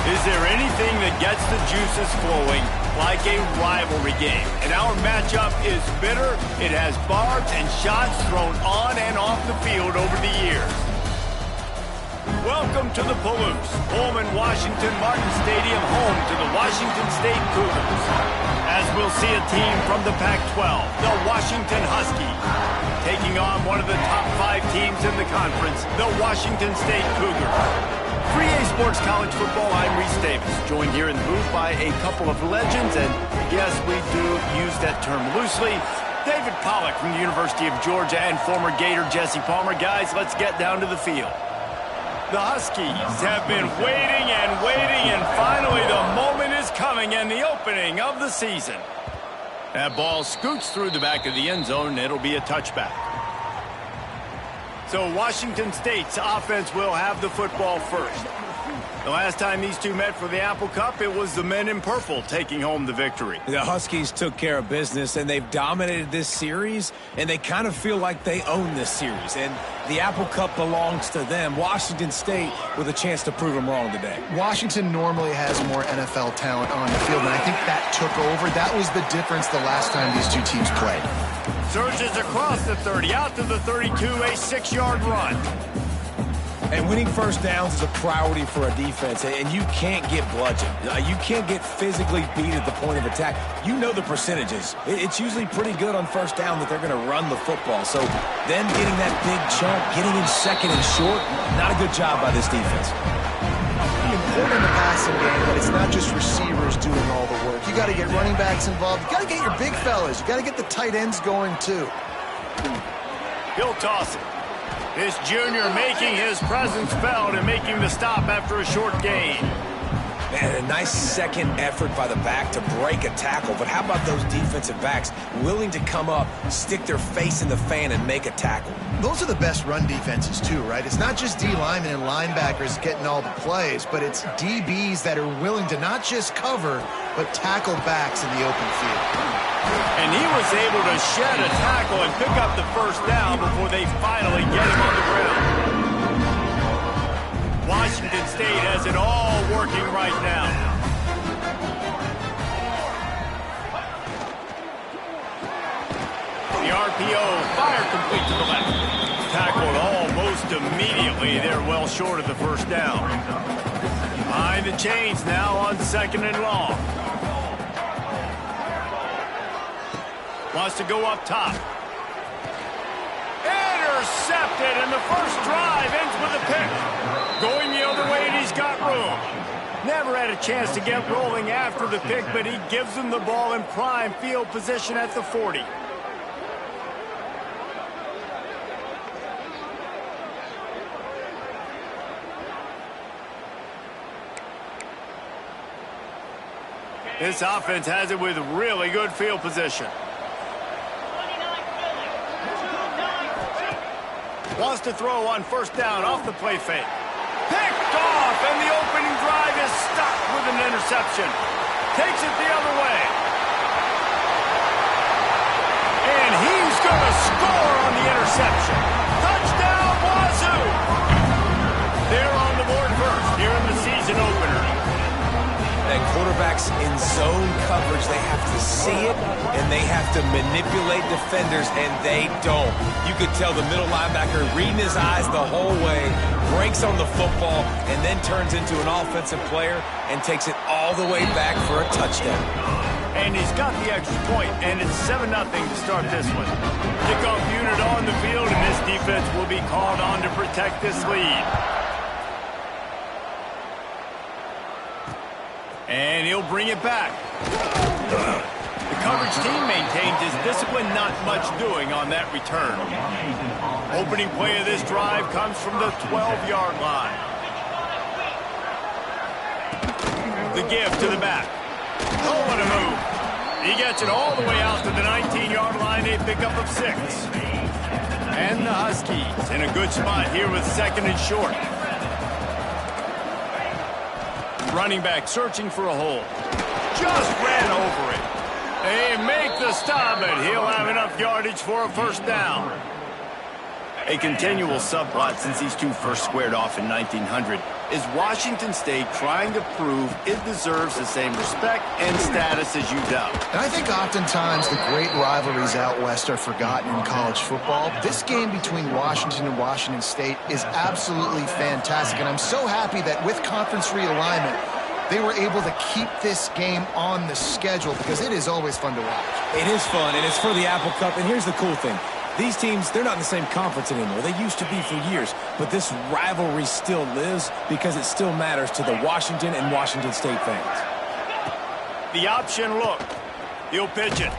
Is there anything that gets the juices flowing like a rivalry game? And our matchup is bitter. It has barbs and shots thrown on and off the field over the years. Welcome to the Palouse, Pullman Washington Martin Stadium, home to the Washington State Cougars. As we'll see a team from the Pac-12, the Washington Huskies, taking on one of the top 5 teams in the conference, the Washington State Cougars. 3A Sports College Football, I'm Reese Davis, joined here in the booth by a couple of legends, and yes, we do use that term loosely. David Pollack from the University of Georgia and former Gator Jesse Palmer. Guys, let's get down to the field. The Huskies have been waiting and finally the moment is coming and the opening of the season. That ball scoots through the back of the end zone, and it'll be a touchback. So Washington State's offense will have the football first. The last time these two met for the Apple Cup, it was the men in purple taking home the victory. The Huskies took care of business, and they've dominated this series, and they kind of feel like they own this series. And the Apple Cup belongs to them. Washington State with a chance to prove them wrong today. Washington normally has more NFL talent on the field, and I think that took over. That was the difference the last time these two teams played. Surges across the 30, out to the 32, a 6-yard run. And winning first downs is a priority for a defense, and you can't get bludgeoned. You can't get physically beat at the point of attack. You know the percentages. It's usually pretty good on first down that they're going to run the football. So them getting that big chunk, getting in second and short, not a good job by this defense. Important in the passing game, but it's not just receivers doing all the work. You got to get running backs involved. You got to get your big fellas. You got to get the tight ends going too. He'll toss it. This junior making his presence felt and making the stop after a short gain. Man, a nice second effort by the back to break a tackle. But how about those defensive backs willing to come up, stick their face in the fan, and make a tackle? Those are the best run defenses too, right? It's not just D linemen and linebackers getting all the plays, but it's DBs that are willing to not just cover, but tackle backs in the open field. And he was able to shed a tackle and pick up the first down before they finally get him on the ground. Washington State has it all working right now. The RPO, fire complete to the left. Tackled almost immediately. They're well short of the first down. Behind the chains now on 2nd and long. Wants to go up top. Intercepted, and the first drive ends with a pick. Going the other way, and he's got room. Never had a chance to get rolling after the pick, but he gives him the ball in prime field position at the 40. This offense has it with really good field position. Wants to throw on first down off the play fake. Picked off, and the opening drive is stopped with an interception. Takes it the other way. And he's going to score on the interception. Touchdown, Wazzou! They're on the board first here in the season opener. And quarterbacks in zone coverage, they have to see it, and they have to manipulate defenders, and they don't. You could tell the middle linebacker reading his eyes the whole way, breaks on the football, and then turns into an offensive player and takes it all the way back for a touchdown. And he's got the extra point, and it's 7-0 to start this one. Kickoff unit on the field, and this defense will be called on to protect this lead. And he'll bring it back. The coverage team maintains his discipline, not much doing on that return. Opening play of this drive comes from the 12-yard line. The give to the back. Oh, what a move. He gets it all the way out to the 19-yard line, a pickup of 6. And the Huskies in a good spot here with 2nd and short. Running back searching for a hole. Just ran over it. They make the stop, and he'll have enough yardage for a first down. A continual subplot since these two first squared off in 1900 is Washington State trying to prove it deserves the same respect and status as UW. And I think oftentimes the great rivalries out west are forgotten in college football. This game between Washington and Washington State is absolutely fantastic, and I'm so happy that with conference realignment, they were able to keep this game on the schedule because it is always fun to watch. It is fun, and it's for the Apple Cup, and here's the cool thing. These teams, they're not in the same conference anymore. They used to be for years, but this rivalry still lives because it still matters to the Washington and Washington State fans. The option look. He'll pitch it.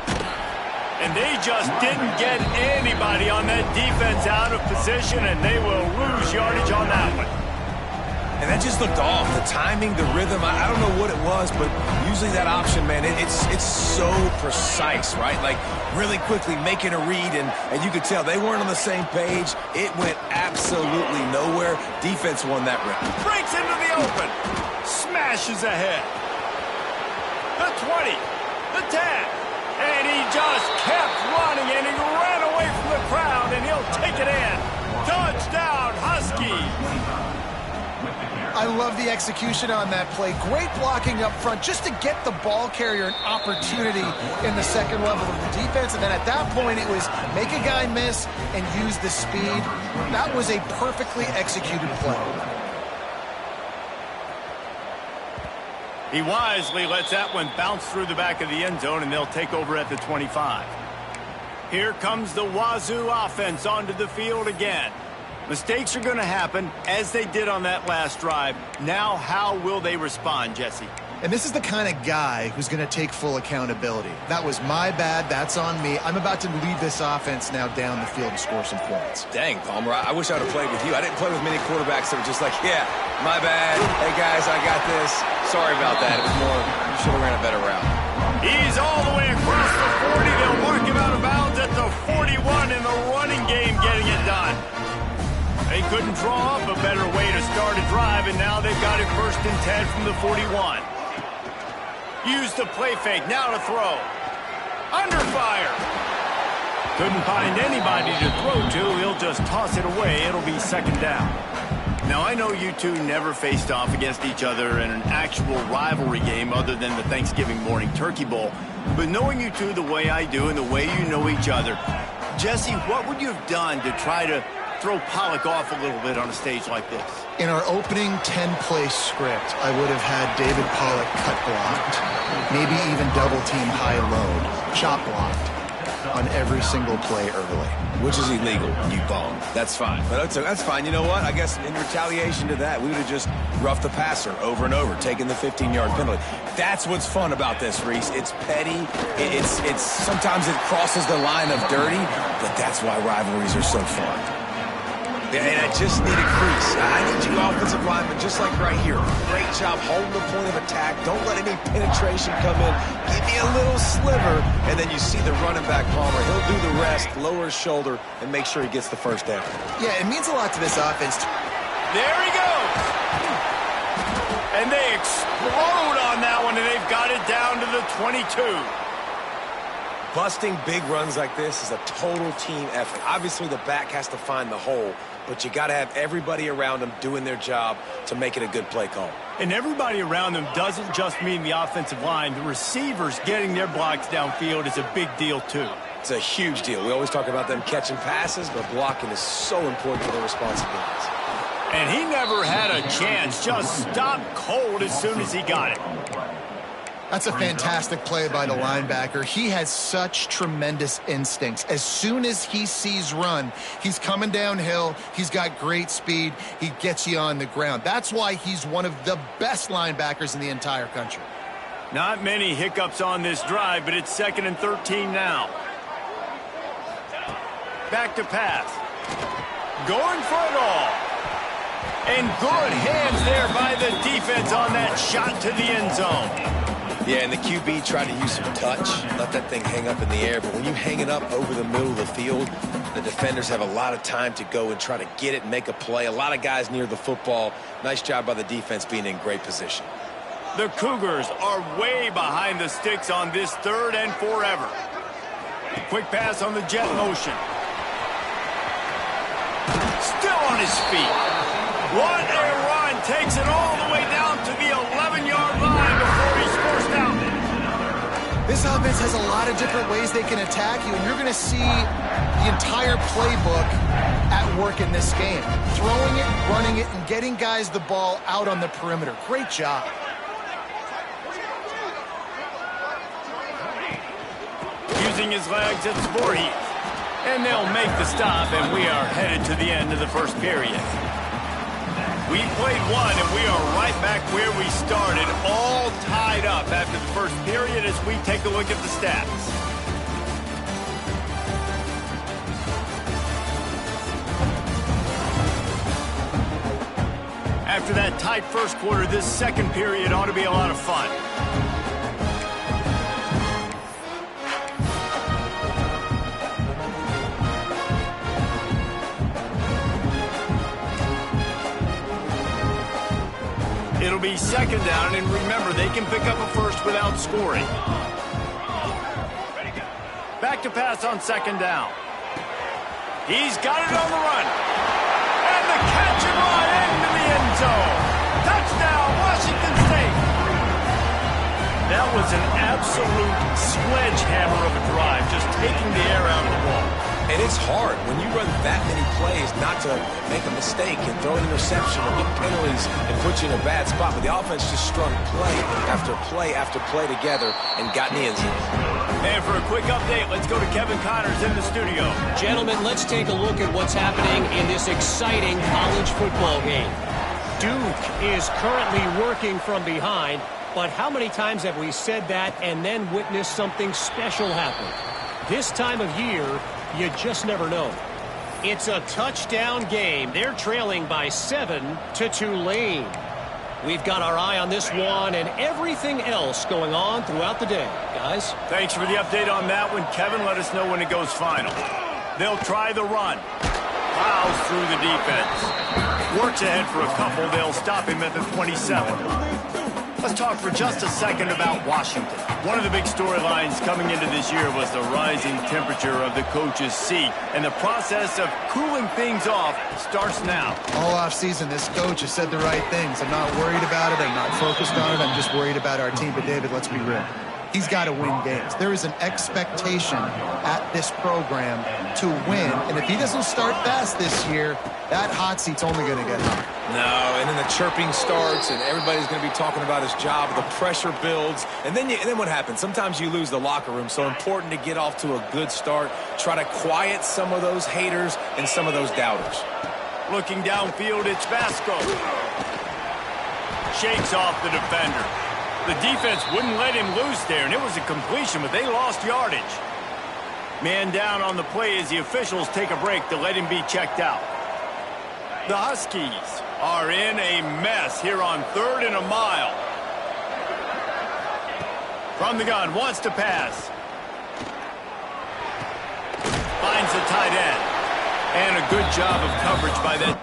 And they just didn't get anybody on that defense out of position, and they will lose yardage on that one. And that just looked off. The timing, the rhythm, I don't know what it was, but usually that option, man, it's so precise, right? Like, really quickly making a read, and you could tell they weren't on the same page. It went absolutely nowhere. Defense won that rip. Breaks into the open. Smashes ahead. The 20. The 10. And he just kept running, and he ran away from the crowd, and he'll take it in. Touchdown, Husky. I love the execution on that play. Great blocking up front just to get the ball carrier an opportunity in the second level of the defense. And then at that point, it was make a guy miss and use the speed. That was a perfectly executed play. He wisely lets that one bounce through the back of the end zone, and they'll take over at the 25. Here comes the Wazzou offense onto the field again. Mistakes are going to happen, as they did on that last drive. Now, how will they respond, Jesse? And this is the kind of guy who's going to take full accountability. That was my bad. That's on me. I'm about to lead this offense now down the field and score some points. Dang, Palmer, I wish I would have played with you. I didn't play with many quarterbacks that were just like, yeah, my bad. Hey, guys, I got this. Sorry about that. It was more, you should have ran a better route. He's all the way across the 40. They'll mark him out of bounds at the 41 in the running game, getting it done. They couldn't draw up a better way to start a drive, and now they've got it 1st and 10 from the 41. Use the play fake, now to throw. Under fire. Couldn't find anybody to throw to. He'll just toss it away. It'll be 2nd down. Now, I know you two never faced off against each other in an actual rivalry game other than the Thanksgiving morning turkey bowl. But knowing you two the way I do and the way you know each other, Jesse, what would you have done to try to throw Pollock off a little bit on a stage like this? In our opening 10-play script, I would have had David Pollock cut blocked, maybe even double-team high-load, chop blocked on every single play early. Which is illegal, you bum. That's fine. But that's fine. You know what? I guess in retaliation to that, we would have just roughed the passer over and over, taking the 15-yard penalty. That's what's fun about this, Reese. It's petty. It's sometimes it crosses the line of dirty, but that's why rivalries are so fun. And I just need a crease. I need you offensive linemen just like right here. Great job holding the point of attack. Don't let any penetration come in. Give me a little sliver, and then you see the running back, Palmer. He'll do the rest, lower his shoulder, and make sure he gets the 1st down. Yeah, it means a lot to this offense. There he goes. And they explode on that one, and they've got it down to the 22. Busting big runs like this is a total team effort. Obviously, the back has to find the hole, but you got to have everybody around them doing their job to make it a good play call. And everybody around them doesn't just mean the offensive line. The receivers getting their blocks downfield is a big deal, too. It's a huge deal. We always talk about them catching passes, but blocking is so important for their responsibilities. And he never had a chance. Just stopped cold as soon as he got it. That's a fantastic play by the linebacker. He has such tremendous instincts. As soon as he sees run, he's coming downhill. He's got great speed. He gets you on the ground. That's why he's one of the best linebackers in the entire country. Not many hiccups on this drive, but it's 2nd and 13 now. Back to pass. Going for it all. And good hands there by the defense on that shot to the end zone. Yeah, and the QB tried to use some touch, let that thing hang up in the air. But when you hang it up over the middle of the field, the defenders have a lot of time to go and try to get it and make a play. A lot of guys near the football. Nice job by the defense being in great position. The Cougars are way behind the sticks on this 3rd and forever. Quick pass on the jet motion. Still on his feet. What a run takes it all the way down to the 11-yard line before he's forced out. This offense has a lot of different ways they can attack you, and you're going to see the entire playbook at work in this game. Throwing it, running it, and getting guys the ball out on the perimeter. Great job. Using his legs, it's Voorhees. And they'll make the stop, and we are headed to the end of the first period. We played one, and we are right back where we started, all tied up after the first period as we take a look at the stats. After that tight first quarter, this second period ought to be a lot of fun. It'll be second down, and remember, they can pick up a first without scoring. Back to pass on second down. He's got it on the run. And the catch and run into the end zone. Touchdown, Washington State. That was an absolute sledgehammer of a drive, just taking the air out of the ball. And it's hard when you run that many plays not to make a mistake and throw an interception or get penalties and put you in a bad spot. But the offense just strung play after play after play together and got in the end zone. And for a quick update, let's go to Kevin Connors in the studio. Gentlemen, let's take a look at what's happening in this exciting college football game. Duke is currently working from behind, but how many times have we said that and then witnessed something special happen? This time of year, you just never know. It's a touchdown game. They're trailing by 7 to Tulane. We've got our eye on this one and everything else going on throughout the day. Guys? Thanks for the update on that one, Kevin. Let us know when it goes final. They'll try the run. Plows through the defense. Works ahead for a couple. They'll stop him at the 27. Let's talk for just a second about Washington. One of the big storylines coming into this year was the rising temperature of the coach's seat, and the process of cooling things off starts now. All offseason, this coach has said the right things. I'm not worried about it. I'm not focused on it. I'm just worried about our team. But, David, let's be real. He's got to win games. There is an expectation at this program to win, and if he doesn't start fast this year, that hot seat's only going to get hot. No, and then the chirping starts, and everybody's going to be talking about his job. The pressure builds, and then what happens? Sometimes you lose the locker room, so important to get off to a good start. Try to quiet some of those haters and some of those doubters. Looking downfield, it's Vasco. Shakes off the defender. The defense wouldn't let him loose there, and it was a completion, but they lost yardage. Man down on the play as the officials take a break to let him be checked out. The Huskies are in a mess here on 3rd and a mile. From the gun, wants to pass. Finds the tight end. And a good job of coverage by that.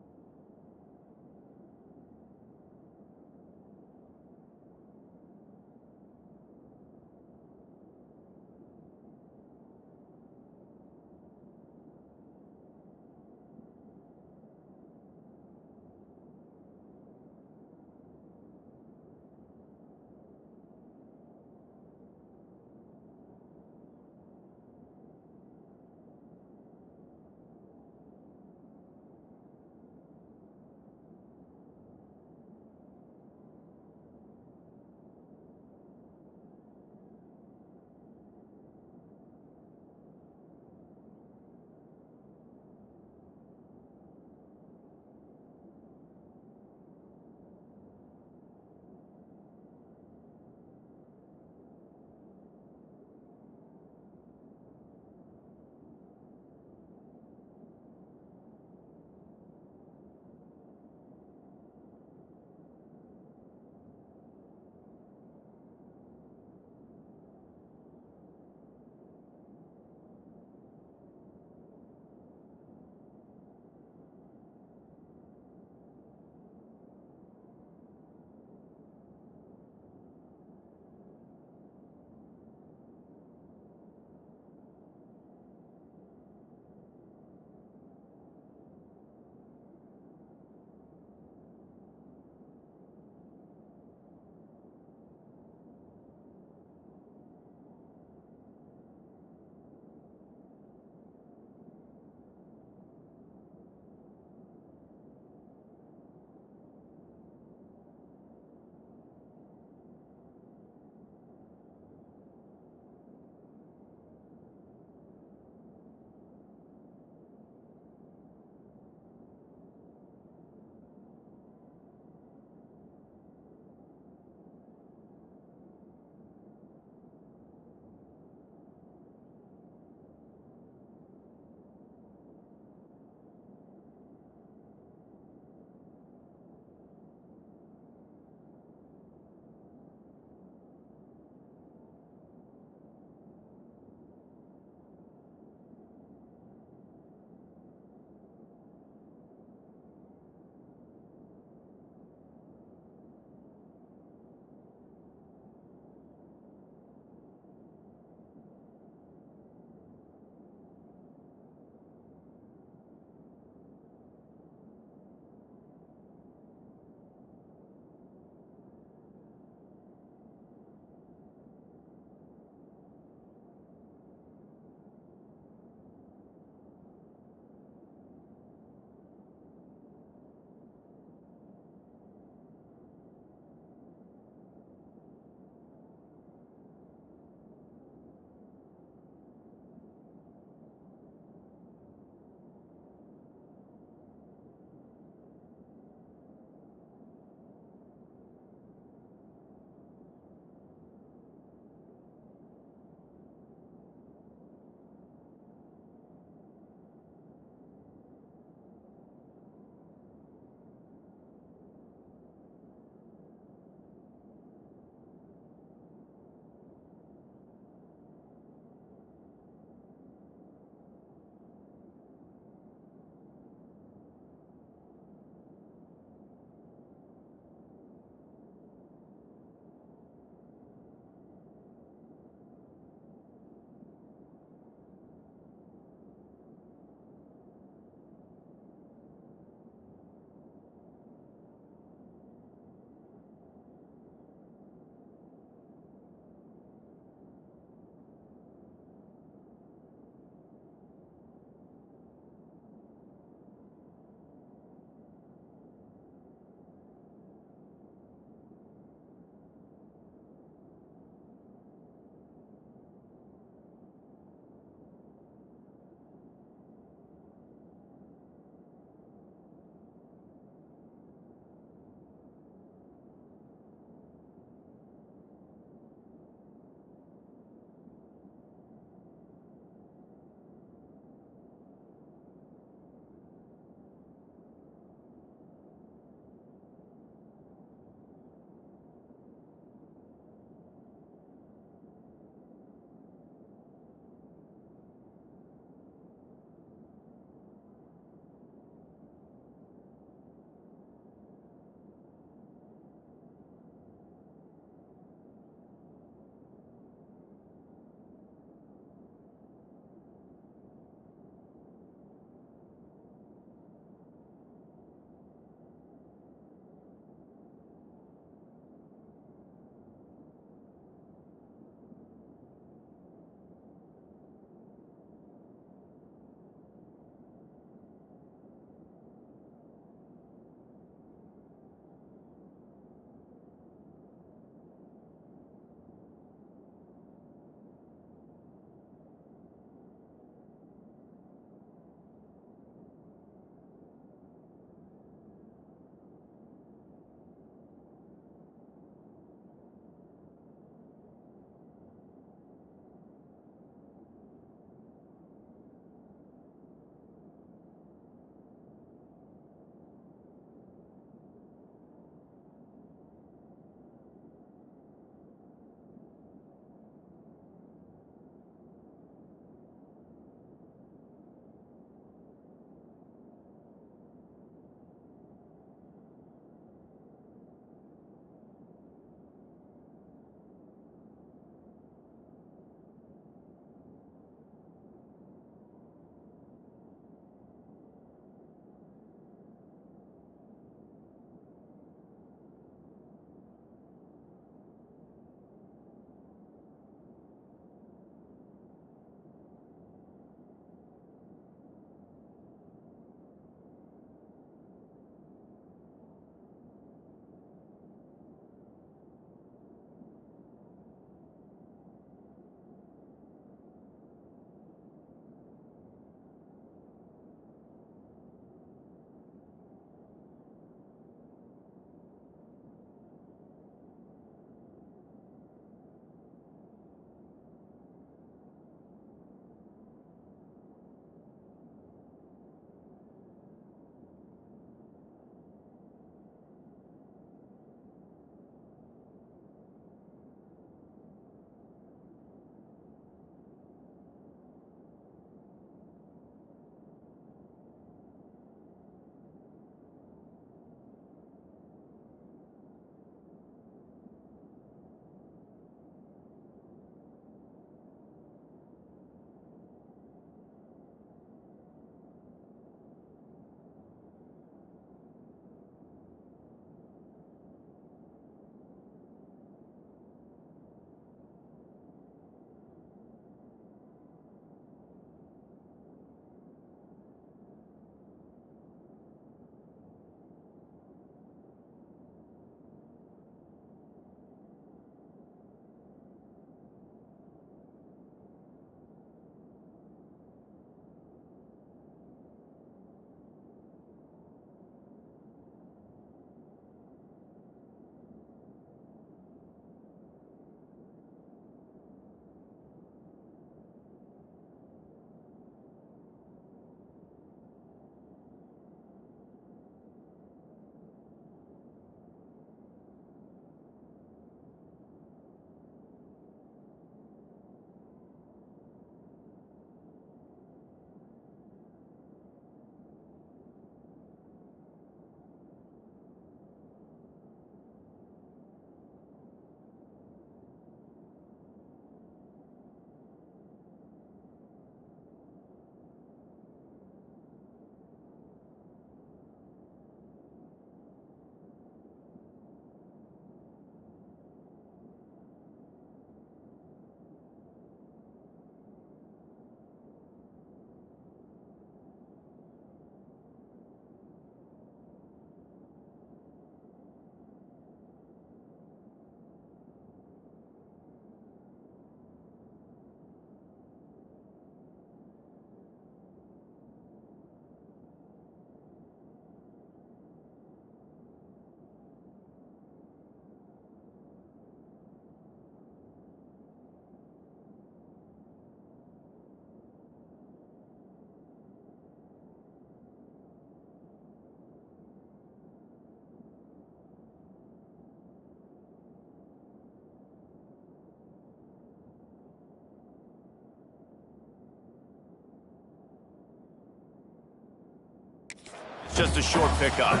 just a short pickup.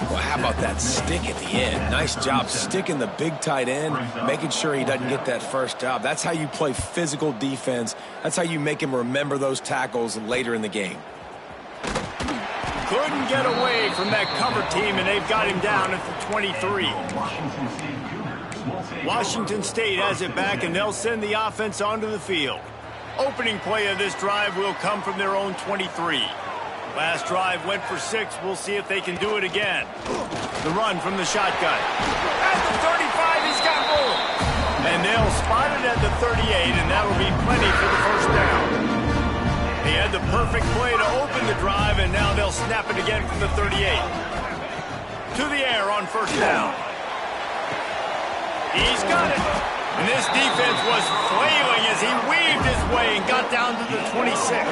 Well, how about that stick at the end? Nice job sticking the big tight end, making sure he doesn't get that first job. That's how you play physical defense. That's how you make him remember those tackles later in the game. Couldn't get away from that cover team, and they've got him down at the 23. Washington State has it back, and they'll send the offense onto the field. Opening play of this drive will come from their own 23. Last drive went for 6. We'll see if they can do it again. The run from the shotgun. At the 35, he's got room. And they'll spot it at the 38, and that'll be plenty for the first down. They had the perfect play to open the drive, and now they'll snap it again from the 38. To the air on first down. He's got it. And this defense was flailing as he weaved his way and got down to the 26.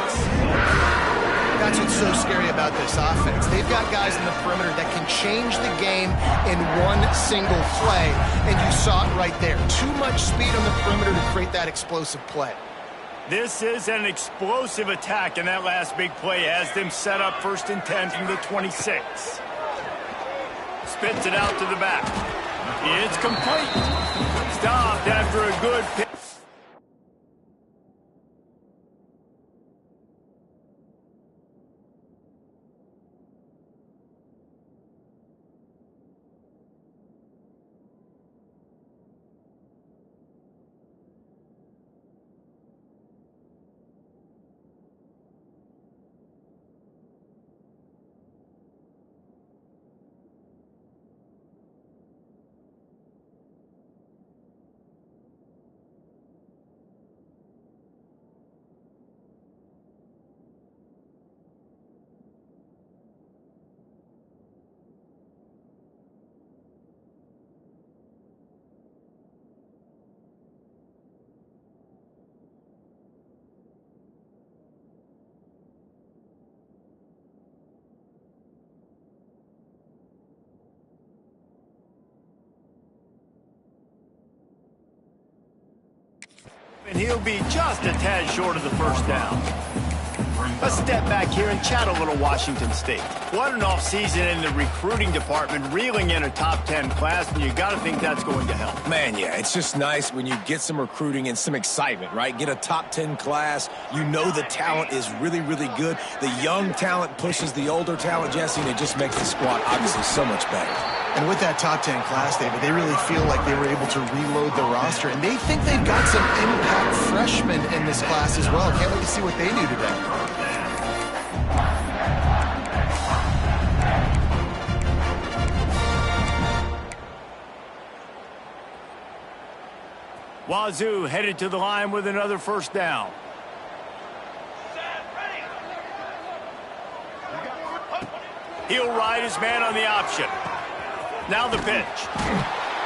That's what's so scary about this offense. They've got guys in the perimeter that can change the game in one single play, and you saw it right there. Too much speed on the perimeter to create that explosive play. This is an explosive attack, and that last big play has them set up 1st and 10 from the 26. Spits it out to the back. It's complete. Stopped after a good pick. And he'll be just a tad short of the first down. Let's step back here and chat a little Washington State. What an offseason in the recruiting department, reeling in a top 10 class, and you got to think that's going to help. Man, yeah, it's just nice when you get some recruiting and some excitement, right? Get a top 10 class. You know the talent is really, really good. The young talent pushes the older talent, Jesse, and it just makes the squad obviously so much better. And with that top 10 class, David, they really feel like they were able to reload the roster, and they think they've got some impact freshmen in this class as well. Can't wait to see what they do today. Wazzou headed to the line with another first down. He'll ride his man on the option. Now the pitch.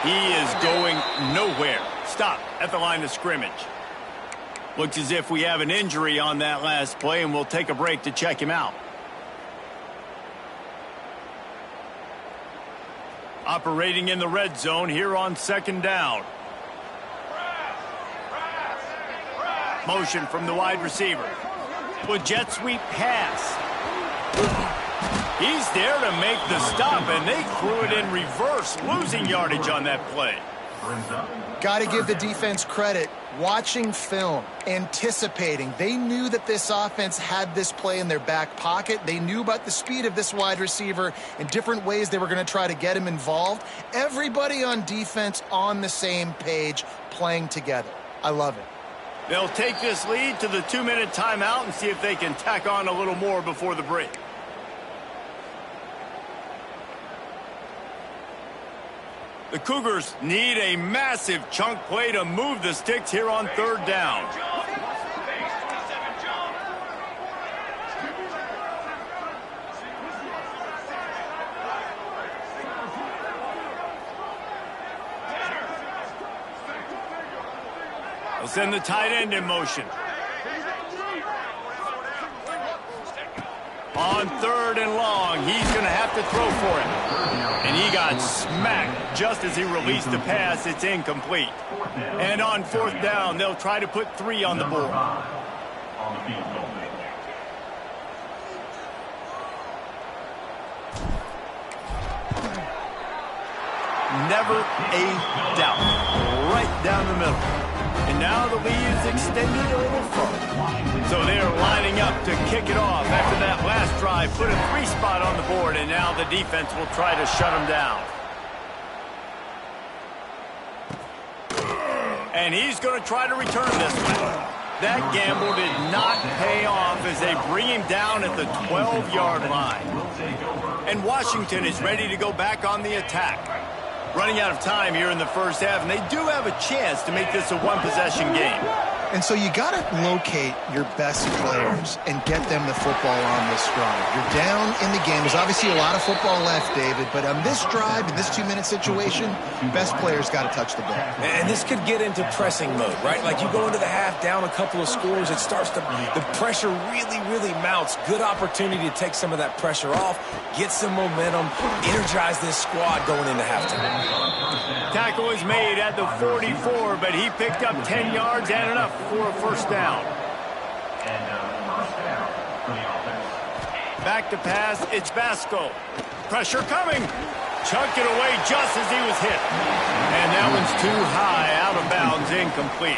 He is going nowhere. Stop at the line of scrimmage. Looks as if we have an injury on that last play, and we'll take a break to check him out. Operating in the red zone here on 2nd down. Motion from the wide receiver. With jet sweep pass. He's there to make the stop, and they threw it in reverse, losing yardage on that play. Got to give the defense credit. Watching film, anticipating. They knew that this offense had this play in their back pocket. They knew about the speed of this wide receiver and different ways they were going to try to get him involved. Everybody on defense on the same page, playing together. I love it. They'll take this lead to the 2-minute timeout and see if they can tack on a little more before the break. The Cougars need a massive chunk play to move the sticks here on 3rd down. They'll send the tight end in motion. On 3rd and long, he's going to have to throw for it. And he got smacked just as he released the pass. It's incomplete. And on 4th down, they'll try to put 3 on the board. never a doubt. Right down the middle. And now the lead is extended a little further. So they're lining up to kick it off after that last drive. Put a 3-spot on the board, and now the defense will try to shut them down. And he's going to try to return this one. That gamble did not pay off as they bring him down at the 12-yard line. And Washington is ready to go back on the attack. Running out of time here in the first half, and they do have a chance to make this a one-possession game. And so you got to locate your best players and get them the football on this drive. You're down in the game. There's obviously a lot of football left, David, but on this drive, in this 2-minute situation, best players got to touch the ball. And this could get into pressing mode, right? Like you go into the half down a couple of scores, it starts to, the pressure really mounts. Good opportunity to take some of that pressure off, get some momentum, energize this squad going into halftime. Tackle is made at the 44, but he picked up 10 yards and enough for a first down. Back to pass, it's Vasco. Pressure coming. Chucked it away just as he was hit. And that one's too high, out of bounds, incomplete.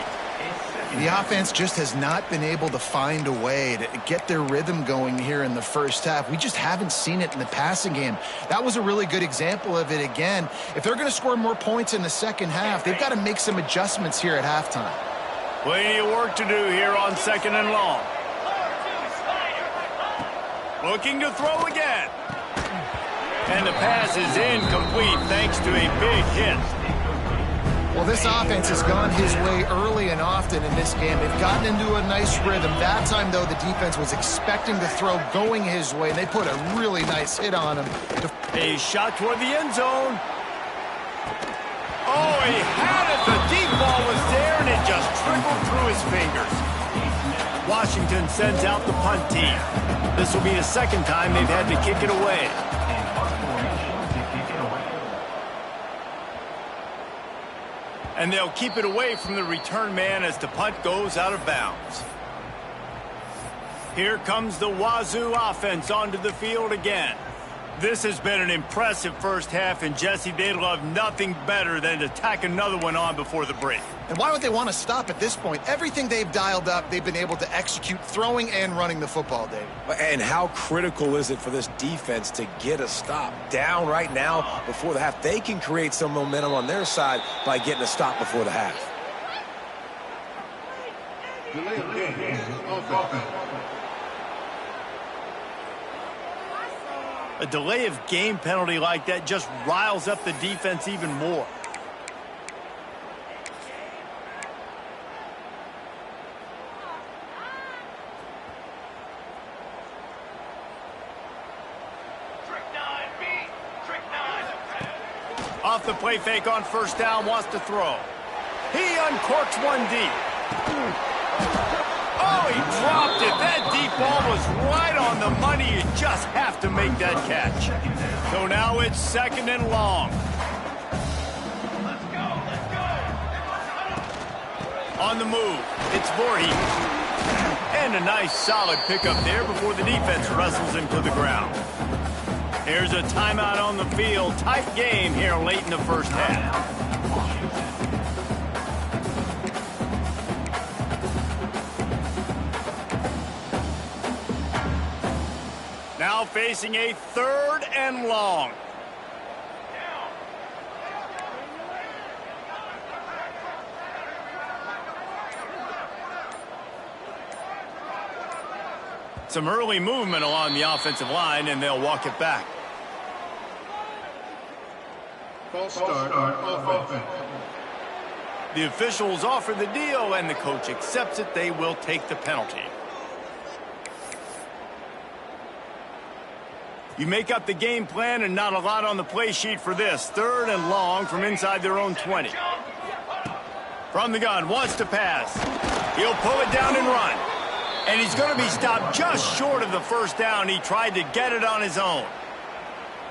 The offense just has not been able to find a way to get their rhythm going here in the first half. We just haven't seen it in the passing game. That was a really good example of it again. If they're going to score more points in the second half, they've got to make some adjustments here at halftime. Plenty of work to do here on 2nd and long. Looking to throw again. And the pass is incomplete thanks to a big hit. Well, this offense has gone his way early and often in this game. They've gotten into a nice rhythm. That time, though, the defense was expecting the throw going his way, and they put a really nice hit on him. A shot toward the end zone. Oh, he had it. The deep ball was there, and it just trickled through his fingers. Washington sends out the punt team. This will be the second time they've had to kick it away. And they'll keep it away from the return man as the punt goes out of bounds. Here comes the Wazzou offense onto the field again. This has been an impressive first half, and Jesse, they'd love nothing better than to tack another one on before the break. And why would they want to stop at this point? Everything they've dialed up, they've been able to execute throwing and running the football, Dave. And how critical is it for this defense to get a stop? Down right now before the half. They can create some momentum on their side by getting a stop before the half. A delay of game penalty like that just riles up the defense even more. Off the play fake on first down, wants to throw. He uncorks one deep. Oh, he dropped it. That deep ball was right on the money. You just have to make that catch. So now it's 2nd and long. On the move, it's Voorhees. And a nice solid pickup there before the defense wrestles him to the ground. Here's a timeout on the field. Tight game here late in the first half. Now facing a 3rd and long. Some early movement along the offensive line, and they'll walk it back. False start on offense. The officials offer the deal, and the coach accepts it. They will take the penalty. You make up the game plan, and not a lot on the play sheet for this. 3rd and long from inside their own 20. From the gun, wants to pass. He'll pull it down and run. And he's going to be stopped just short of the first down. He tried to get it on his own.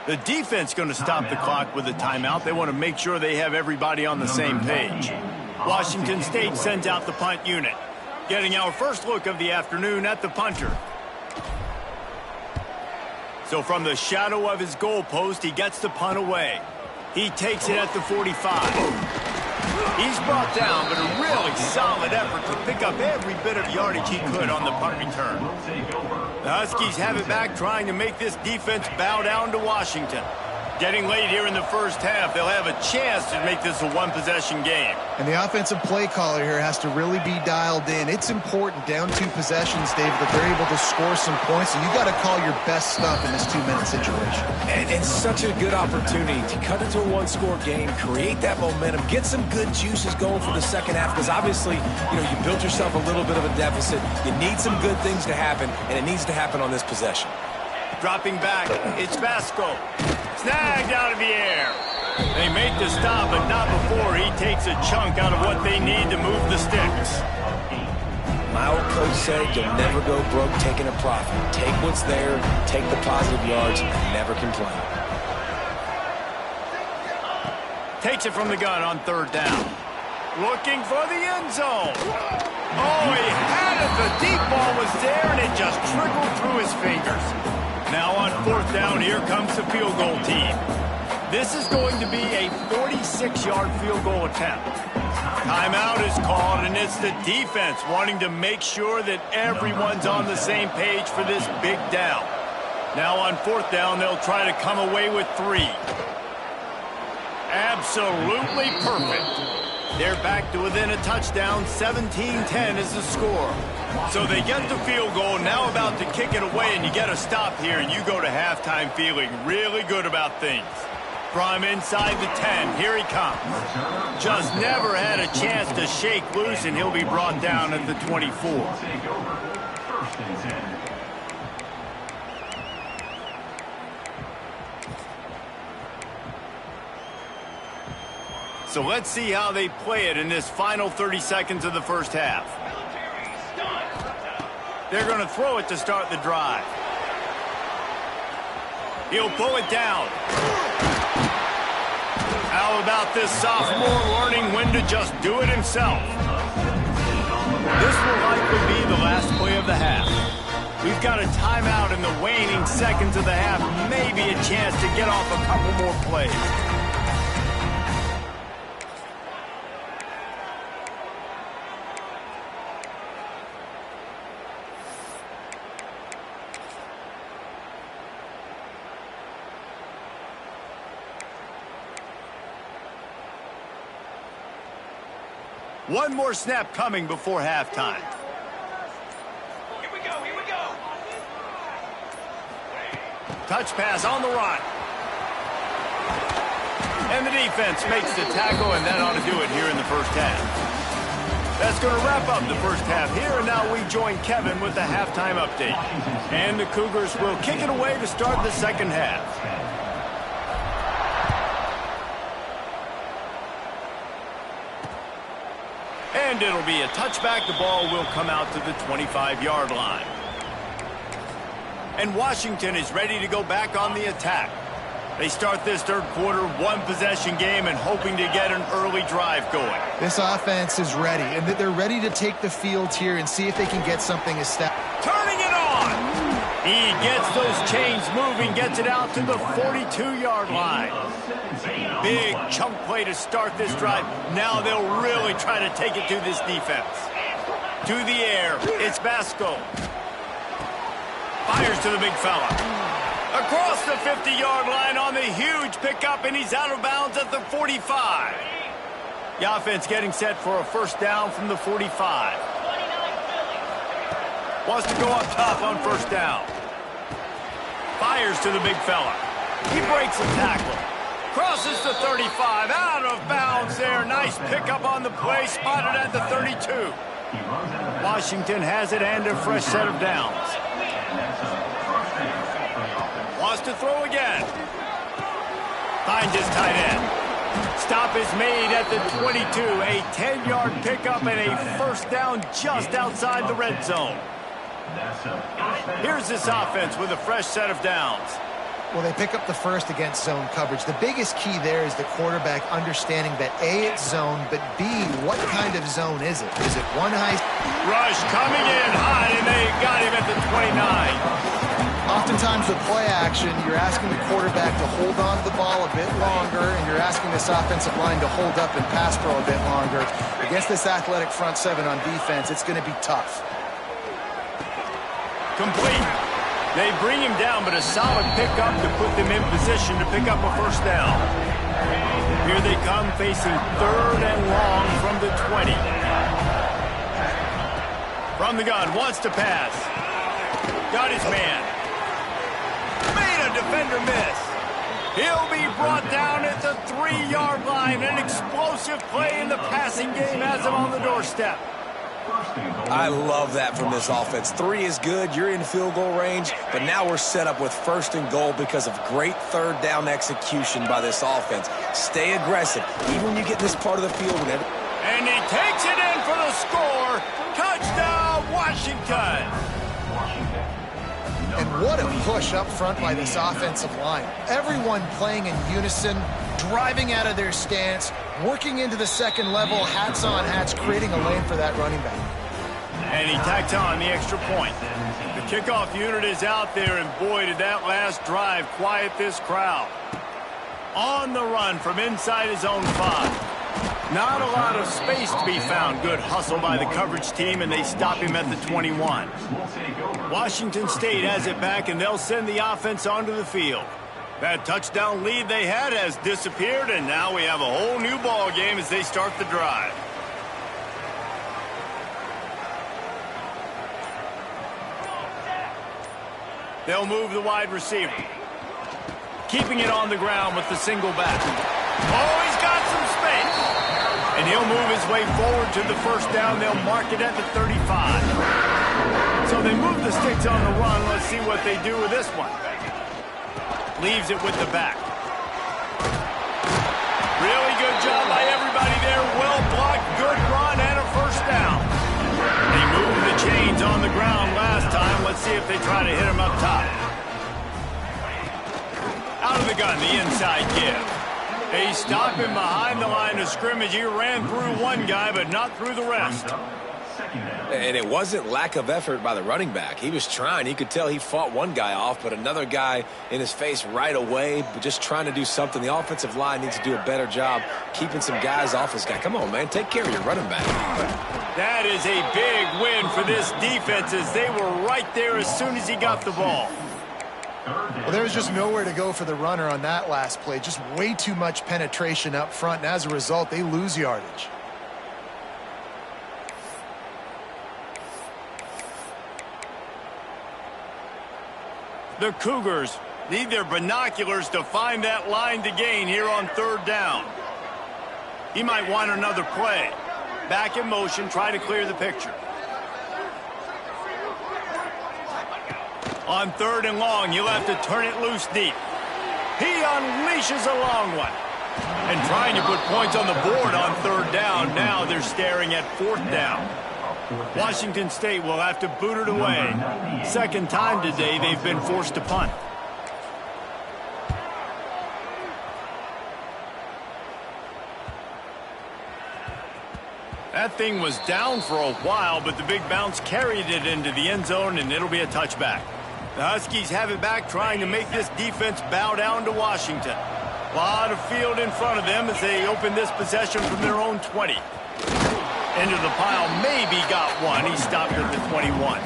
The defense going to stop the clock with a timeout. They want to make sure they have everybody on the same page. Washington State sends out the punt unit. Getting our first look of the afternoon at the punter. So from the shadow of his goal post, he gets the punt away. He takes it at the 45. He's brought down, but a really solid effort to pick up every bit of yardage he could on the punt return. The Huskies have it back, trying to make this defense bow down to Washington. Getting late here in the first half, they'll have a chance to make this a one-possession game. And the offensive play caller here has to really be dialed in. It's important, down 2 possessions, David, that they're able to score some points, and you got to call your best stuff in this 2-minute situation. And it's such a good opportunity to cut into a one-score game, create that momentum, get some good juices going for the second half, because obviously, you built yourself a little bit of a deficit. You need some good things to happen, and it needs to happen on this possession. Dropping back, it's Vasco. Snagged out of the air. They make the stop, but not before he takes a chunk out of what they need to move the sticks. My old coach said you'll never go broke taking a profit. Take what's there, take the positive yards, never complain. Takes it from the gun on 3rd down. Looking for the end zone. Oh, he had it. The deep ball was there, and it just trickled through his fingers. Now on 4th down, here comes the field goal team. This is going to be a 46-yard field goal attempt. Timeout is called, and it's the defense wanting to make sure that everyone's on the same page for this big down. Now on 4th down, they'll try to come away with 3. Absolutely perfect. They're back to within a touchdown. 17-10 is the score. So they get the field goal, now about to kick it away, and you get a stop here, and you go to halftime feeling really good about things. From inside the 10, here he comes. Just never had a chance to shake loose, and he'll be brought down at the 24. So let's see how they play it in this final 30 seconds of the first half. They're going to throw it to start the drive. He'll pull it down. How about this sophomore learning when to just do it himself? This will likely be the last play of the half. We've got a timeout in the waning seconds of the half. Maybe a chance to get off a couple more plays. One more snap coming before halftime. Here we go. Touch pass on the run. And the defense makes the tackle, and that ought to do it here in the first half. That's going to wrap up the first half here, and now we join Kevin with the halftime update. And the Cougars will kick it away to start the second half. And it'll be a touchback. The ball will come out to the 25-yard line. And Washington is ready to go back on the attack. They start this third quarter one-possession game and hoping to get an early drive going. This offense is ready, and they're ready to take the field here and see if they can get something established. Turning it on! He gets those chains moving, gets it out to the 42-yard line. Big chunk play to start this drive. Now they'll really try to take it to this defense. To the air, it's Vasco. Fires to the big fella. Across the 50-yard line on the huge pickup, and he's out of bounds at the 45. The offense getting set for a first down from the 45. Wants to go up top on first down. Fires to the big fella. He breaks the tackle. Crosses the 35. Out of bounds there. Nice pickup on the play. Spotted at the 32. Washington has it and a fresh set of downs. Wants to throw again. Finds his tight end. Stop is made at the 22. A 10-yard pickup and a first down just outside the red zone. Here's this offense with a fresh set of downs. Well, they pick up the first against zone coverage. The biggest key there is the quarterback understanding that A, it's zone, but B, what kind of zone is it? Is it one high? Rush coming in high, and they got him at the 29. Oftentimes with play action, action. You're asking the quarterback to hold on to the ball a bit longer, and you're asking this offensive line to hold up and pass pro a bit longer. Against this athletic front seven on defense, it's going to be tough. Complete. They bring him down, but a solid pickup to put them in position to pick up a first down. Here they come, facing 3rd and long from the 20. From the gun, wants to pass. Got his man. Made a defender miss. He'll be brought down at the 3-yard line. An explosive play in the passing game has him on the doorstep. I love that from this offense. 3 is good. You're in field goal range, but now we're set up with 1st and goal because of great 3rd down execution by this offense. Stay aggressive, even when you get this part of the field. And he takes it in for the score. Touchdown, Washington. And what a push up front by this offensive line. Everyone playing in unison, driving out of their stance, working into the second level, hats on hats, creating a lane for that running back. And he tacks on the extra point. The kickoff unit is out there, and boy, did that last drive quiet this crowd. On the run from inside his own 5. Not a lot of space to be found. Good hustle by the coverage team, and they stop him at the 21. Washington State has it back, and they'll send the offense onto the field. That touchdown lead they had has disappeared, and now we have a whole new ball game as they start the drive. They'll move the wide receiver. Keeping it on the ground with the single back. Oh, he's got some space. And he'll move his way forward to the first down. They'll mark it at the 35. So they move the sticks on the run. Let's see what they do with this one. Leaves it with the back. Really good job by everybody there. Well blocked, good run, and a first down. They moved the chains on the ground last time. Let's see if they try to hit him up top. Out of the gun, the inside give. They stop him behind the line of scrimmage. He ran through one guy, but not through the rest. And it wasn't lack of effort by the running back. He was trying. You could tell he fought one guy off, but another guy in his face right away, but just trying to do something. The offensive line needs to do a better job keeping some guys off his guy. Come on, man. Take care of your running back. That is a big win for this defense as they were right there as soon as he got the ball. Well, there was just nowhere to go for the runner on that last play. Just way too much penetration up front, and as a result, they lose yardage. The Cougars need their binoculars to find that line to gain here on 3rd down. He might want another play. Back in motion, try to clear the picture. On 3rd and long, you'll have to turn it loose deep. He unleashes a long one. And trying to put points on the board on 3rd down. Now they're staring at 4th down. Washington State will have to boot it away. Second time today they've been forced to punt. That thing was down for a while, but the big bounce carried it into the end zone, and it'll be a touchback. The Huskies have it back, trying to make this defense bow down to Washington. A lot of field in front of them as they open this possession from their own 20. Into the pile, maybe got one. He stopped at the 21.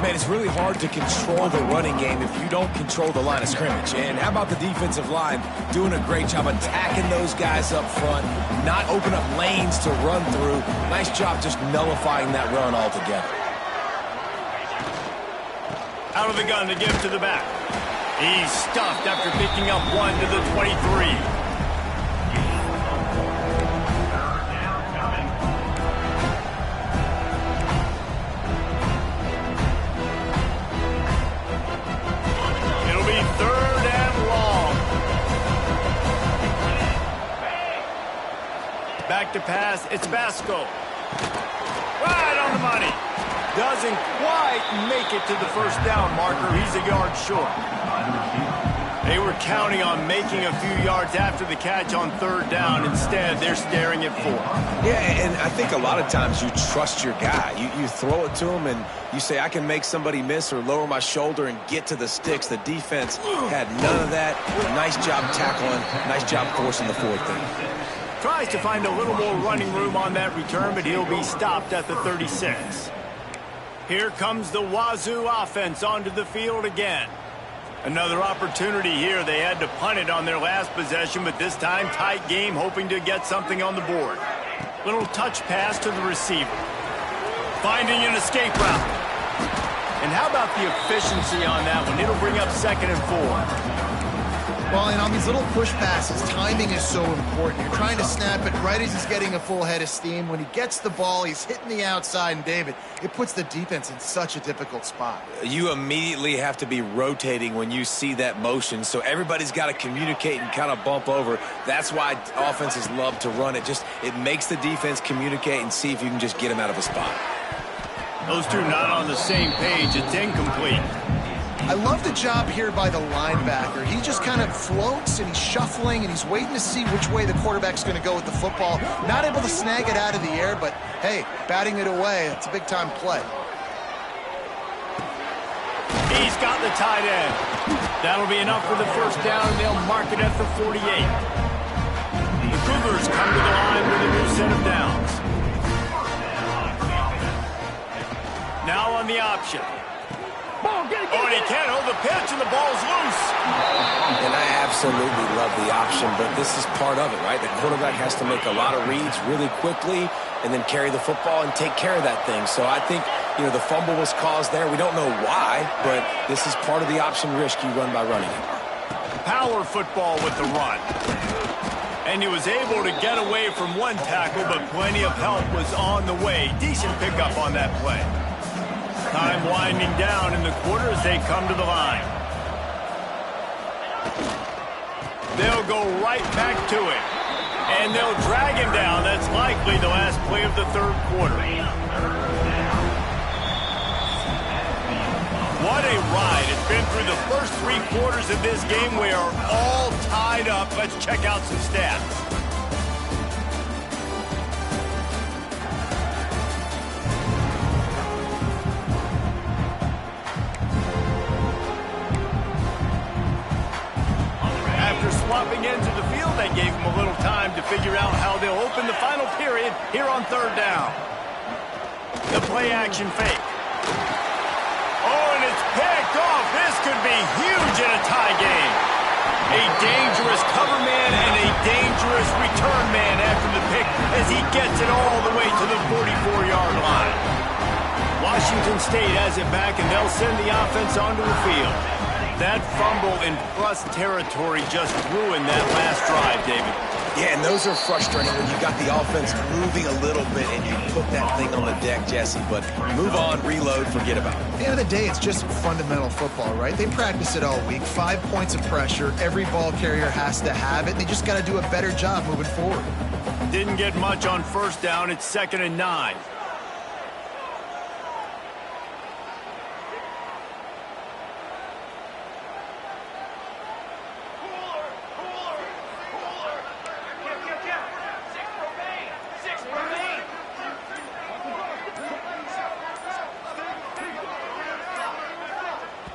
Man, it's really hard to control the running game if you don't control the line of scrimmage. And how about the defensive line doing a great job attacking those guys up front, not open up lanes to run through. Nice job just nullifying that run altogether. Out of the gun to give to the back. He's stuffed after picking up one to the 23. It'll be 3rd and long. Back to pass. It's Basco. Right on the money. Doesn't quite make it to the first down marker. He's a yard short. They were counting on making a few yards after the catch on third down. Instead, they're staring at 4. Yeah, and I think a lot of times you trust your guy. You throw it to him and you say, I can make somebody miss or lower my shoulder and get to the sticks. The defense had none of that. Nice job tackling. Nice job forcing the 4th down. Tries to find a little more running room on that return, but he'll be stopped at the 36. Here comes the Wazzou offense onto the field again. Another opportunity here. They had to punt it on their last possession, but this time tight game, hoping to get something on the board. Little touch pass to the receiver. Finding an escape route. And how about the efficiency on that one? It'll bring up 2nd and 4. Well, and on these little push passes, timing is so important. You're trying to snap it right as he's getting a full head of steam. When he gets the ball, he's hitting the outside, and David, it puts the defense in such a difficult spot. You immediately have to be rotating when you see that motion, so everybody's got to communicate and kind of bump over. That's why offenses love to run it. It makes the defense communicate and see if you can just get him out of a spot. Those two not on the same page. It's incomplete. I love the job here by the linebacker. He just kind of floats and he's shuffling and he's waiting to see which way the quarterback's going to go with the football. Not able to snag it out of the air, but hey, batting it away, it's a big-time play. He's got the tight end. That'll be enough for the 1st down, and they'll mark it at the 48. The Cougars come to the line with a new set of downs. Now on the option. Oh, and he can't hold the pitch, and the ball's loose. And I absolutely love the option, but this is part of it, right? The quarterback has to make a lot of reads really quickly and then carry the football and take care of that thing. So I think, the fumble was caused there. We don't know why, but this is part of the option risk you run by running it. Power football with the run. And he was able to get away from one tackle, but plenty of help was on the way. Decent pickup on that play. Time winding down in the quarter as they come to the line. They'll go right back to it. And they'll drag him down. That's likely the last play of the 3rd quarter. What a ride. It's been through the first 3 quarters of this game. We are all tied up. Let's check out some stats. Swapping into the field, that gave him a little time to figure out how they'll open the final period here on 3rd down. The play action fake. Oh, and it's picked off. This could be huge in a tie game. A dangerous cover man and a dangerous return man after the pick as he gets it all the way to the 44-yard line. Washington State has it back, and they'll send the offense onto the field. That fumble in plus territory just ruined that last drive, David. Yeah, and those are frustrating when you got the offense moving a little bit and you put that thing on the deck, Jesse. But move on, reload, forget about it. At the end of the day, it's just fundamental football, right? They practice it all week. 5 points of pressure. Every ball carrier has to have it. They just got to do a better job moving forward. Didn't get much on 1st down. It's 2nd and 9.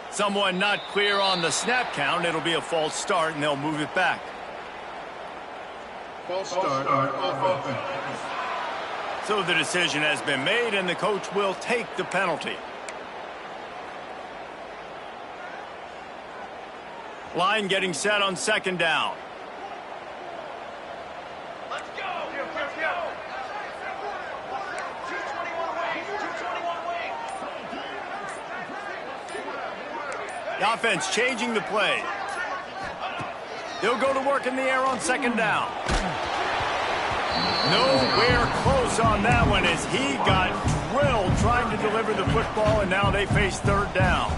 Someone not clear on the snap count. It'll be a false start, and they'll move it back. False start on offense. So the decision has been made, and the coach will take the penalty. Line getting set on 2nd down. Let's go! Let's go! 221 wing! 221 wing! The offense changing the play. They'll go to work in the air on 2nd down. Nowhere close on that one as he got drilled trying to deliver the football, and now they face 3rd down.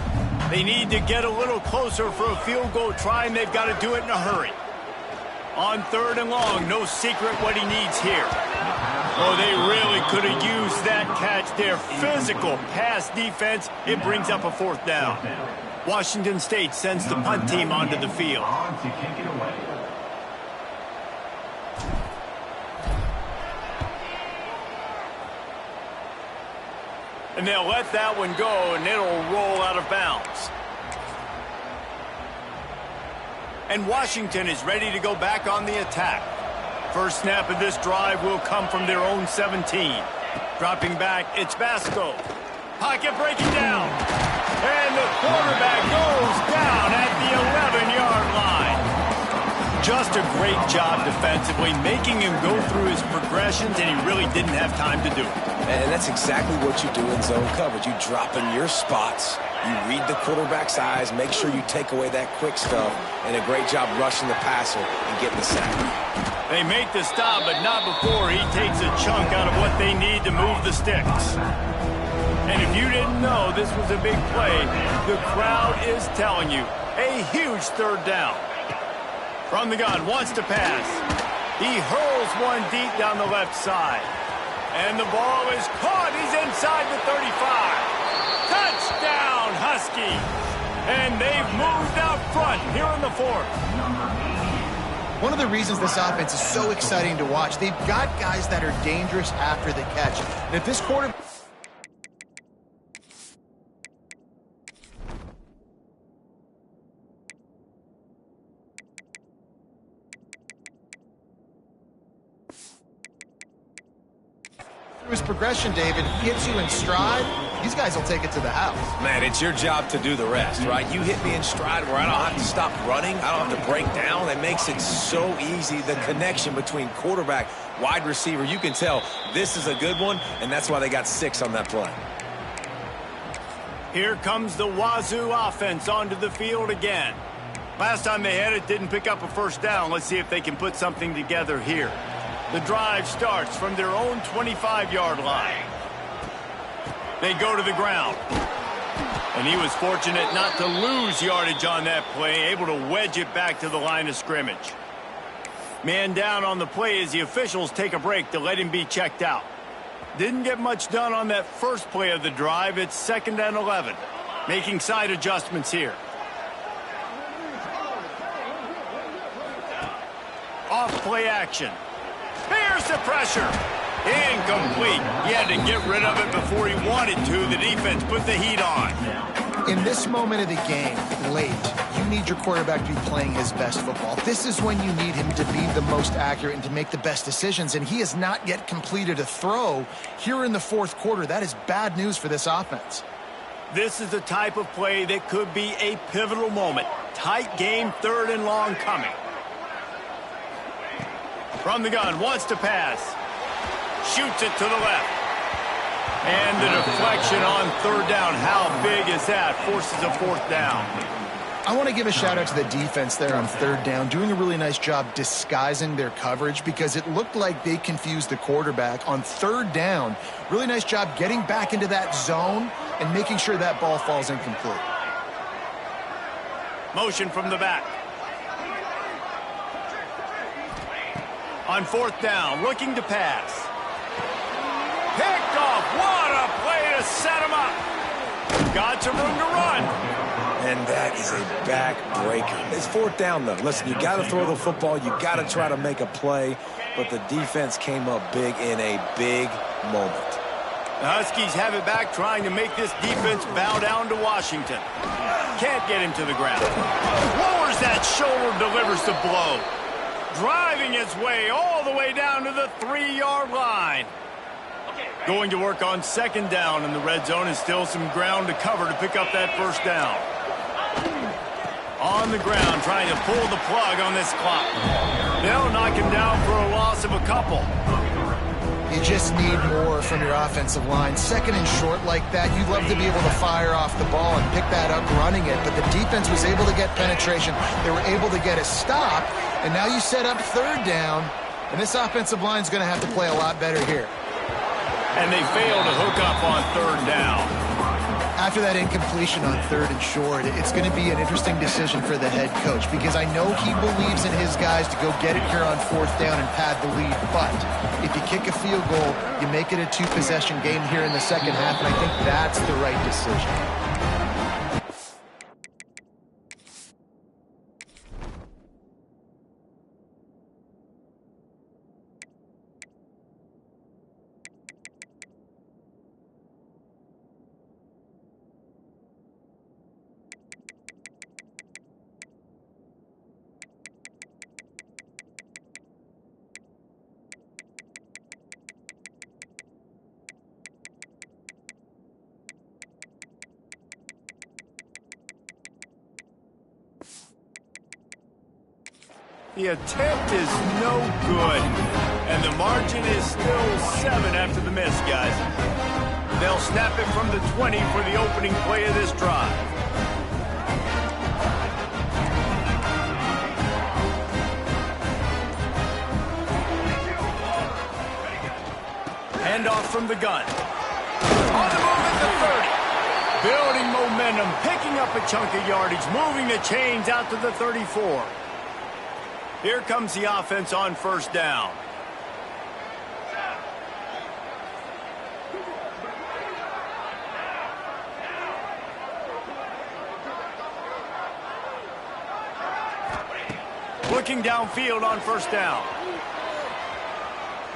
They need to get a little closer for a field goal try, and they've got to do it in a hurry. On 3rd and long, no secret what he needs here. Oh, they really could have used that catch there. Physical pass defense. It brings up a 4th down. Washington State sends the punt team onto the field. And they'll let that one go, and it'll roll out of bounds. And Washington is ready to go back on the attack. First snap of this drive will come from their own 17. Dropping back, it's Basco. Pocket breaking down. And the quarterback goes down at the 11-yard line. Just a great job defensively, making him go through his progressions, and he really didn't have time to do it. And that's exactly what you do in zone coverage. You drop in your spots, you read the quarterback's eyes, make sure you take away that quick stuff, and a great job rushing the passer and getting the sack. They make the stop, but not before he takes a chunk out of what they need to move the sticks. And if you didn't know this was a big play, the crowd is telling you. A huge 3rd down. From the gun, wants to pass. He hurls one deep down the left side. And the ball is caught. He's inside the 35. Touchdown, Huskies. And they've moved out front here in the 4th. One of the reasons this offense is so exciting to watch, they've got guys that are dangerous after the catch. And if this quarterback... his progression, David, hits you in stride, these guys will take it to the house. Man, it's your job to do the rest, right? You hit me in stride where I don't have to stop running, I don't have to break down. It makes it so easy, the connection between quarterback, wide receiver. You can tell this is a good one, and that's why they got 6 on that play. Here comes the Wazzou offense onto the field again. Last time they had it, didn't pick up a 1st down. Let's see if they can put something together here. The drive starts from their own 25-yard line. They go to the ground. And he was fortunate not to lose yardage on that play, able to wedge it back to the line of scrimmage. Man down on the play as the officials take a break to let him be checked out. Didn't get much done on that first play of the drive. It's 2nd and 11. Making side adjustments here. Off play action. Here's the pressure. Incomplete. He had to get rid of it before he wanted to. The defense put the heat on. In this moment of the game, late, you need your quarterback to be playing his best football. This is when you need him to be the most accurate and to make the best decisions, and he has not yet completed a throw here in the 4th quarter. That is bad news for this offense. This is the type of play that could be a pivotal moment. Tight game, 3rd and long coming. From the gun, wants to pass. Shoots it to the left. And the deflection on 3rd down. How big is that? Forces a 4th down. I want to give a shout-out to the defense there on 3rd down, doing a really nice job disguising their coverage because it looked like they confused the quarterback on 3rd down. Really nice job getting back into that zone and making sure that ball falls incomplete. Motion from the back. On 4th down, looking to pass. Picked off. What a play to set him up. Got some room to run. And that is a back-breaker. It's 4th down, though. Listen, you got to throw the football. You got to try to make a play. But the defense came up big in a big moment. The Huskies have it back, trying to make this defense bow down to Washington. Can't get him to the ground. Lowers that shoulder, delivers the blow. Driving his way all the way down to the 3-yard line. Going to work on 2nd down in the red zone, and still some ground to cover to pick up that 1st down. On the ground, trying to pull the plug on this clock. They'll knock him down for a loss of a couple. You just need more from your offensive line. 2nd and short like that, you'd love to be able to fire off the ball and pick that up running it, but the defense was able to get penetration. They were able to get a stop, and now you set up 3rd down, and this offensive line is going to have to play a lot better here. And they fail to hook up on 3rd down. After that incompletion on 3rd and short, it's going to be an interesting decision for the head coach because I know he believes in his guys to go get it here on 4th down and pad the lead. But if you kick a field goal, you make it a 2-possession game here in the second half, and I think that's the right decision. The attempt is no good, and the margin is still 7 after the miss, guys. They'll snap it from the 20 for the opening play of this drive. Handoff from the gun. On the move at the 30. Building momentum, picking up a chunk of yardage, moving the chains out to the 34. Here comes the offense on 1st down. Looking downfield on 1st down.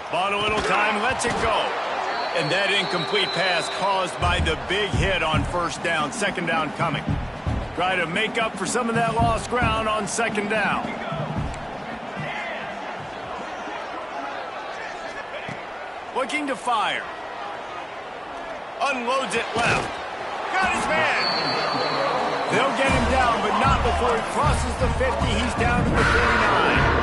Bought a little time, lets it go. And that incomplete pass caused by the big hit on 1st down. 2nd down coming. Try to make up for some of that lost ground on 2nd down. Looking to fire. Unloads it left. Got his man. They'll get him down, but not before he crosses the 50. He's down to the 49.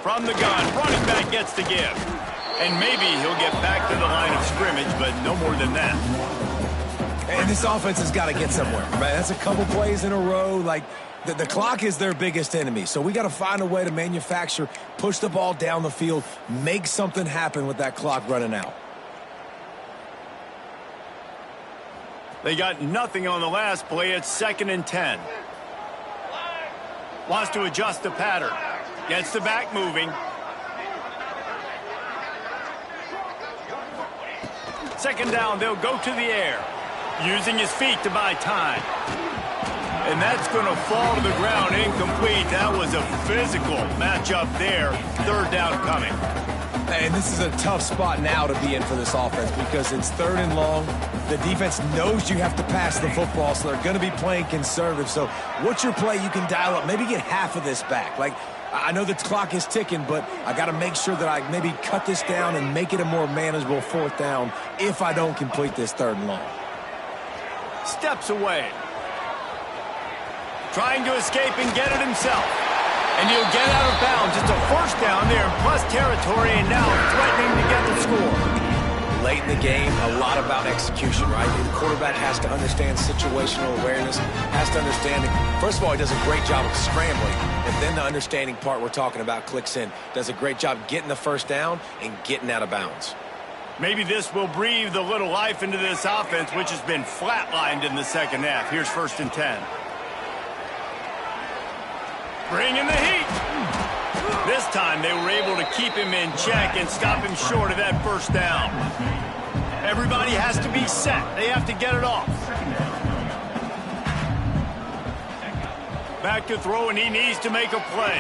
From the gun, running back gets the give. And maybe he'll get back to the line of scrimmage, but no more than that. And this offense has got to get somewhere, right? That's a couple plays in a row. Like, the clock is their biggest enemy. So we got to find a way to manufacture, push the ball down the field, make something happen with that clock running out. They got nothing on the last play. It's 2nd and 10. Wants to adjust the pattern. Gets the back moving. 2nd down, they'll go to the air. Using his feet to buy time. And that's going to fall to the ground incomplete. That was a physical matchup there. 3rd down coming. And this is a tough spot now to be in for this offense because it's 3rd and long. The defense knows you have to pass the football, so they're going to be playing conservative. So what's your play you can dial up? Maybe get half of this back. Like, I know the clock is ticking, but I got to make sure that I maybe cut this down and make it a more manageable 4th down if I don't complete this 3rd and long. Steps away. Trying to escape and get it himself. And he'll get out of bounds. It's a 1st down there in plus territory, and now threatening to get the score. Late in the game, a lot about execution, right? The quarterback has to understand situational awareness, has to understand it. First of all, he does a great job of scrambling, and then the understanding part we're talking about clicks in. Does a great job getting the 1st down and getting out of bounds. Maybe this will breathe a little life into this offense, which has been flatlined in the 2nd half. Here's 1st and 10. Bringing the heat. This time they were able to keep him in check and stop him short of that 1st down. Everybody has to be set. They have to get it off. Back to throw, and he needs to make a play.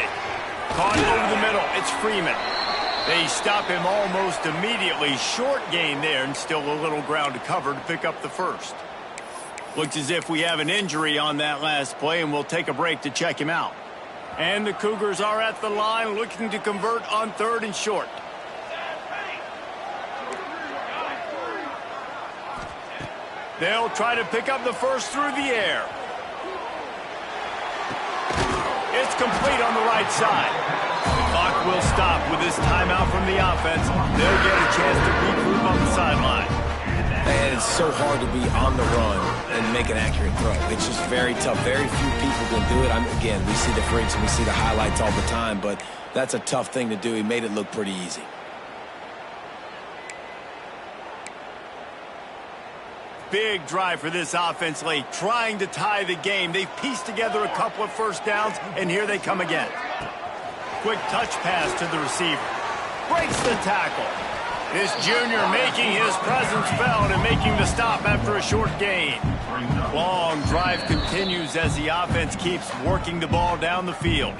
Caught over the middle. It's Freeman. They stop him almost immediately. Short gain there, and still a little ground to cover to pick up the 1st. Looks as if we have an injury on that last play, and we'll take a break to check him out. And the Cougars are at the line looking to convert on 3rd and short. They'll try to pick up the 1st through the air. It's complete on the right side. The clock will stop with this timeout from the offense. They'll get a chance to regroup on the sideline. And it's so hard to be on the run and make an accurate throw. It's just very tough. Very few people can do it. Again, we see the freaks and we see the highlights all the time, but that's a tough thing to do. He made it look pretty easy. Big drive for this offense late, trying to tie the game. They've pieced together a couple of first downs, and here they come again. Quick touch pass to the receiver. Breaks the tackle. This junior making his presence felt and making the stop after a short gain. Long drive continues as the offense keeps working the ball down the field.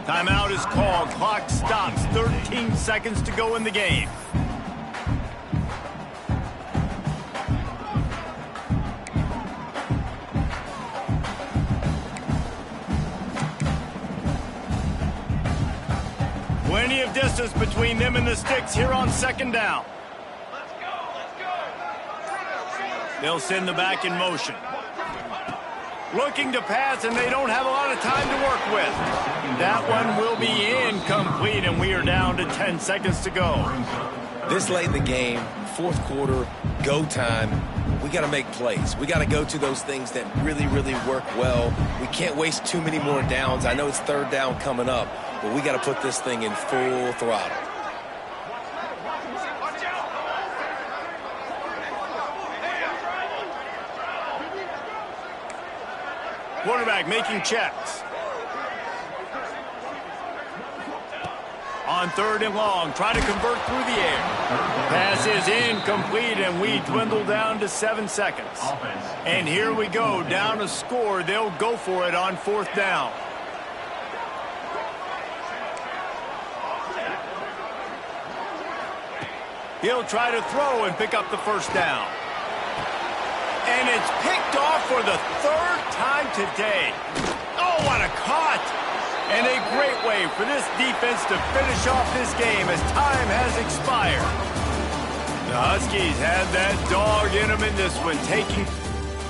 Timeout is called. Clock stops. 13 seconds to go in the game. Plenty of distance between them and the sticks here on second down. Let's go, let's go. They'll send the back in motion. Looking to pass, and they don't have a lot of time to work with. That one will be incomplete, and we are down to 10 seconds to go. This late in the game, fourth quarter, go time, we got to make plays. We got to go to those things that really, really work well. We can't waste too many more downs. I know it's third down coming up, but we got to put this thing in full throttle. Watch out. Quarterback making checks. On third and long, trying to convert through the air. Pass is incomplete, and we dwindle down to 7 seconds. And here we go, down a score. They'll go for it on fourth down. He'll try to throw and pick up the first down. And it's picked off for the third time today. Oh, what a cut! And a great way for this defense to finish off this game as time has expired. The Huskies had that dog in them in this one, taking